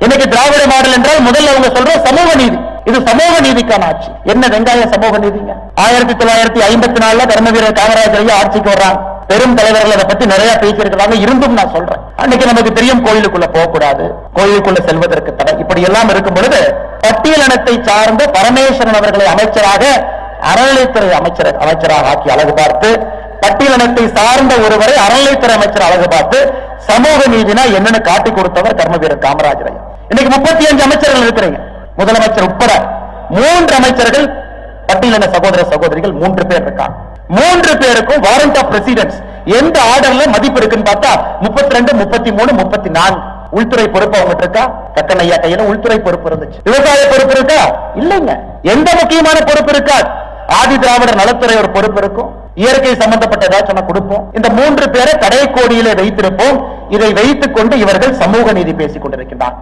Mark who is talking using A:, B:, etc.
A: இன்னைக்கு திராவிட மாடல் என்றால் முதல்ல அவங்க சொல்ற சமூக நீதி. இது சமூக நீதிக்கான ஆட்சி. என்ன வெங்காய சமூக நீதிங்க? 1954 கர்மவீரர் காமராஜர் ஆட்சிக்கு வர்றாங்க. பெரும் தலைவர்கள் அதை பத்தி நிறைய பேசியிருக்கிறாங்க. இருந்தும் நான் சொல்றேன், அன்னைக்கு நமக்கு தெரியும் கோயிலுக்குள்ள போகக்கூடாது, கோயிலுக்குள்ள செல்வதற்கு தடை, இப்படி எல்லாம் இருக்கும் பொழுது பட்டியலினத்தை சார்ந்த பரமேஸ்வரன் அவர்களை அமைச்சராக அறநிலைத்துறை அமைச்சராக ஆக்கி அழகு பார்த்து, பட்டியலினத்தை சார்ந்த ஒருவரை அறநிலைத்துறை அமைச்சர் அழகு பார்த்து சமூக நீதினா என்னன்னு காட்டி கொடுத்தவர் கர்மவீரர் காமராஜர். இன்னைக்கு 35 அமைச்சர்கள் இருக்கிறீங்க, முதலமைச்சர் உட்பட 3 அமைச்சர்கள் பட்டியலின சகோதர சகோதரிகள் 3 பேர் இருக்காங்க. 3 பேருக்கும் வாரண்ட் ஆஃப் ரெசிடென்ஸ் எந்த ஆர்டர்ல மதிப்பு இருக்குன்னு பார்த்தா 32, 33, 34. உள்துறை பொறுப்பு அவங்க இருக்கா? கக்கனையா கையில உள்துறை பொறுப்பு இருந்துச்சு. விவசாய பொறுப்பு இருக்கா? இல்லைங்க. எந்த முக்கியமான பொறுப்பு இருக்கா? ஆதி திராவிடர் நலத்துறை ஒரு பொறுப்பு இருக்கும், இயற்கை சம்பந்தப்பட்ட ஏதாச்சும் கொடுப்போம். இந்த 3 பேரை கடைக்கோடியிலே வைத்திருப்போம். இதை வைத்துக் கொண்டு இவர்கள் சமூக நீதி பேசிக் கொண்டிருக்கின்றார்.